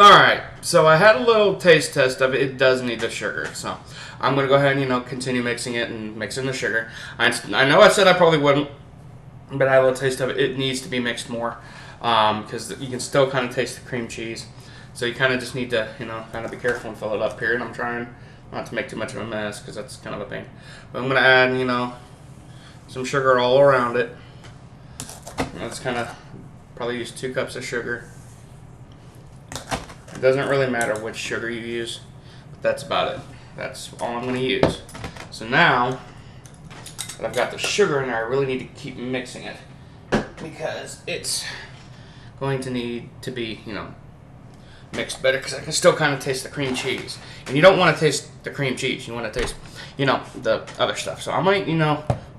Alright, so I had a little taste test of it. It does need the sugar, so I'm going to go ahead and, continue mixing it and mixing the sugar. I know I said I probably wouldn't, but I had a little taste of it. It needs to be mixed more because you can still kind of taste the cream cheese. So you kind of just need to, kind of be careful and fill it up here. And I'm trying not to make too much of a mess because that's kind of a pain. But I'm going to add, some sugar all around it. That's kind of, probably use 2 cups of sugar. It doesn't really matter which sugar you use, but that's about it. That's all I'm going to use. So now that I've got the sugar in there, I really need to keep mixing it because it's going to need to be, mixed better because I can still kind of taste the cream cheese. And you don't want to taste the cream cheese. You want to taste, the other stuff. So I might,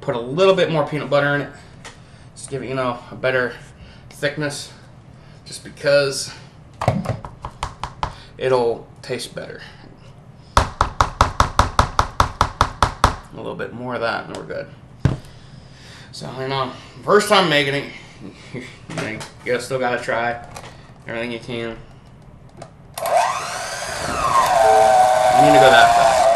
put a little bit more peanut butter in it. Just give it, a better thickness just because it'll taste better. A little bit more of that and we're good. So, first time making it, you still gotta try everything you can. You need to go that fast.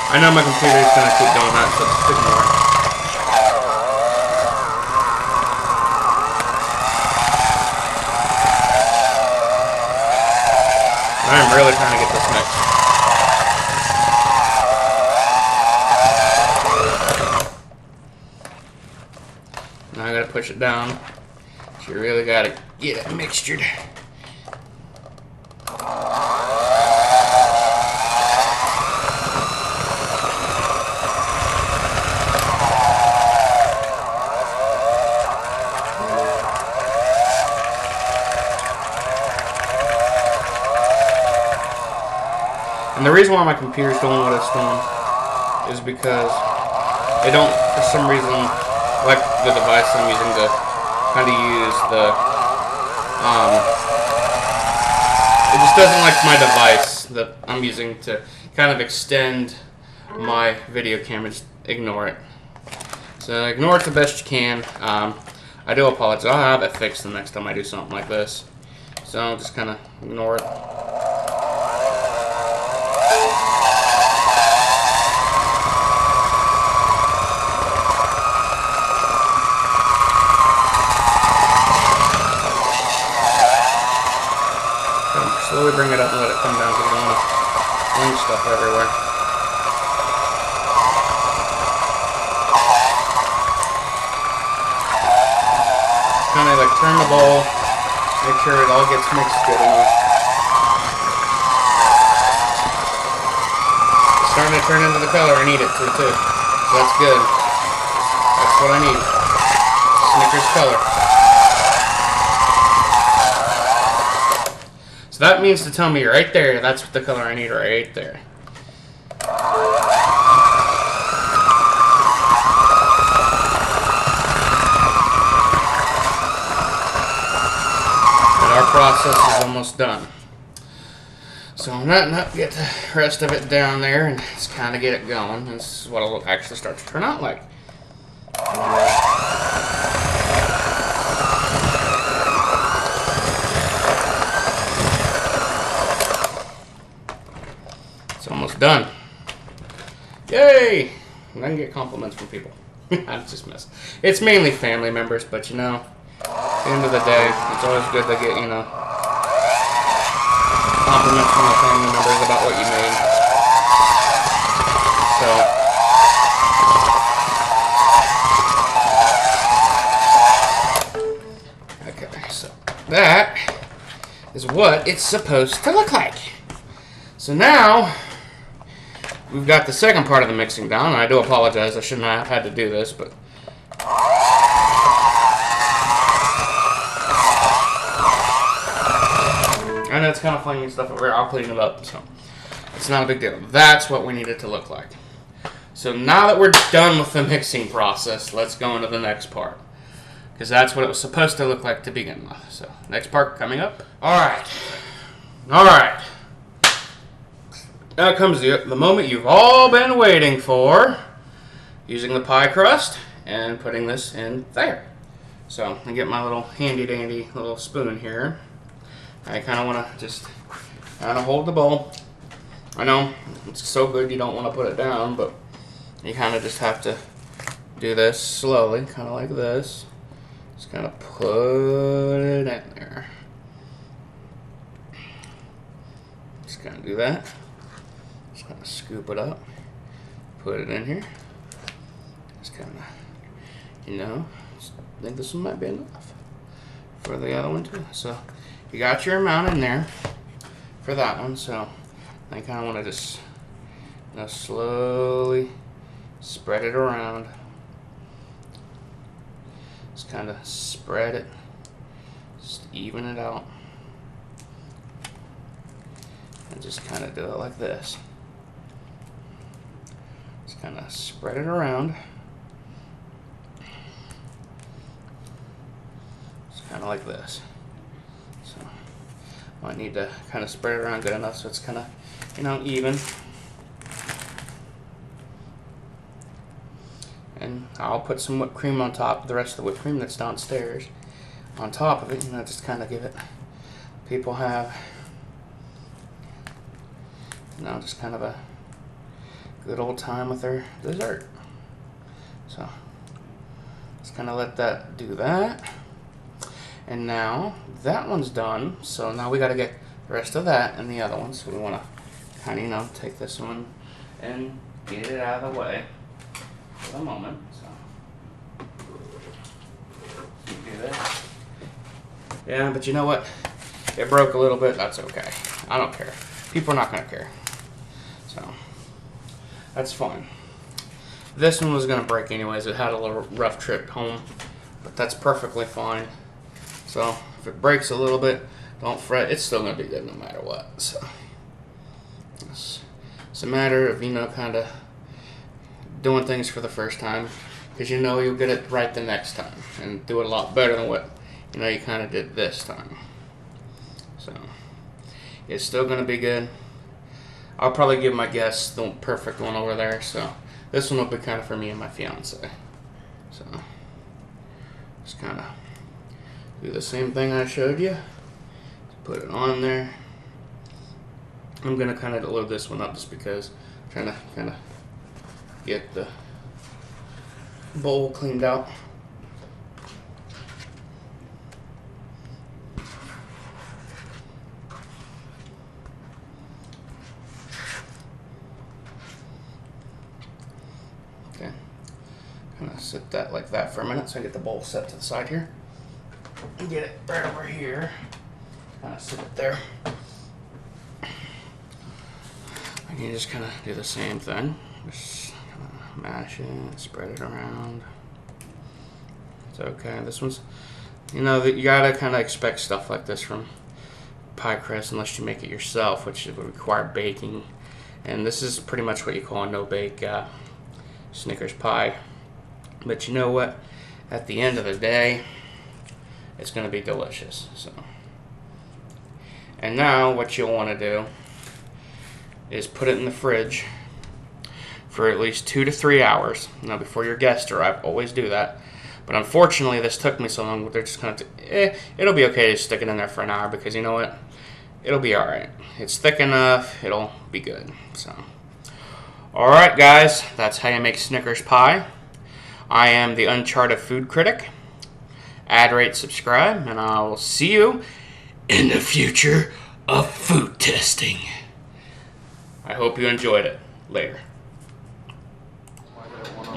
I know my computer is going to keep doing that, so just ignore it. I'm really trying to get this mixed. Now I got to push it down. So you really got to get it mixtured. And the reason why my computer's doing what it's doing is because they don't, for some reason, like the device I'm using to kind of use the, it just doesn't like my device that I'm using to kind of extend my video camera. Just ignore it. So ignore it the best you can. I do apologize. I'll have it fixed the next time I do something like this. So just kind of ignore it. Slowly bring it up and let it come down because you don't want to fling stuff everywhere. Kind of like turn the bowl, make sure it all gets mixed good enough. It's starting to turn into the color I need it to too. So that's good. That's what I need. Snickers color. So that means to tell me right there, that's what the color I need right there. And our process is almost done. So I'm not get the rest of it down there and just kind of get it going. This is what it'll actually start to turn out like. It's almost done. Yay! And I can get compliments from people. I'm just messing. It's mainly family members, but at the end of the day, it's always good to get, compliments from the family members about what you made. So, okay, so that is what it's supposed to look like. So now, we've got the second part of the mixing down, and I do apologize, I shouldn't have had to do this, but I know it's kind of flinging stuff over here. I'll clean it up, so it's not a big deal. That's what we need it to look like. So So now that we're done with the mixing process, let's go into the next part. Because that's what it was supposed to look like to begin with. So, next part coming up. Alright. Alright. Now comes the moment you've all been waiting for. Using the pie crust and putting this in there. So, I get my little handy dandy little spoon here. I kind of want to just kind of hold the bowl. I know it's so good you don't want to put it down, but you kind of just have to do this slowly, kind of like this. Just kind of put it in there. Just kind of do that. Just kind of scoop it up. Put it in here. Just kind of, you know, I think this one might be enough for the other one too. So you got your amount in there for that one. So I kind of want to just, you know, slowly spread it around. Just kind of spread it, just even it out, and just kind of do it like this. Just kind of spread it around, just kind of like this. So I need to kind of spread it around good enough so it's kind of, you know, even. And I'll put some whipped cream on top of the rest of the whipped cream that's downstairs. On top of it, you know, just kind of give it, people have, you know, just kind of a good old time with their dessert. So, just kind of let that do that. And now, that one's done. So now we got to get the rest of that and the other one. So we want to kind of, you know, take this one and get it out of the way. For the moment, so do that. Yeah, but you know what? It broke a little bit. That's okay. I don't care. People are not gonna care. So that's fine. This one was gonna break anyways. It had a little rough trip home, but that's perfectly fine. So if it breaks a little bit, don't fret. It's still gonna be good no matter what. So it's a matter of, you know, kind of doing things for the first time, because you know you'll get it right the next time and do it a lot better than what, you know, you kind of did this time. So it's still going to be good. I'll probably give my guests the perfect one over there, so this one will be kind of for me and my fiance. So just kind of do the same thing I showed you. Put it on there. I'm going to kind of load this one up just because I'm trying to kind of get the bowl cleaned out. Okay, kind of set that like that for a minute so I get the bowl set to the side here. And get it right over here. Kind of sit it there. And you just kind of do the same thing. Just mash it, spread it around. It's okay. This one's, you know, you gotta kind of expect stuff like this from pie crust unless you make it yourself, which would require baking. And this is pretty much what you call a no-bake Snickers pie. But you know what? At the end of the day, it's gonna be delicious. So, and now what you'll want to do is put it in the fridge for at least 2 to 3 hours. Now, before your guests arrive, always do that. But unfortunately, this took me so long. They're just kind of, it'll be okay to stick it in there for an hour because you know what? It'll be all right. It's thick enough. It'll be good. So, all right, guys, that's how you make Snickers pie. I am the Uncharted Food Critic. Add, rate, subscribe, and I will see you in the future of food testing. I hope you enjoyed it. Later.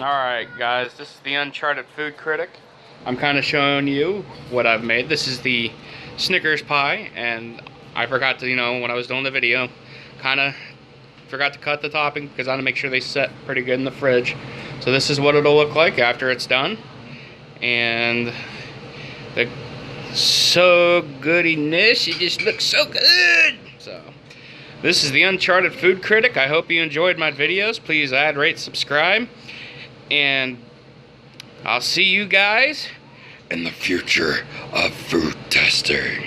Alright guys, this is the Uncharted Food Critic. I'm kind of showing you what I've made. This is the Snickers pie, and I forgot to, you know, when I was doing the video, kind of forgot to cut the topping because I want to make sure they set pretty good in the fridge. So this is what it'll look like after it's done. And the so goodiness, it just looks so good. So This is the Uncharted Food Critic. I hope you enjoyed my videos. Please add, rate, subscribe. And I'll see you guys in the future of food testing.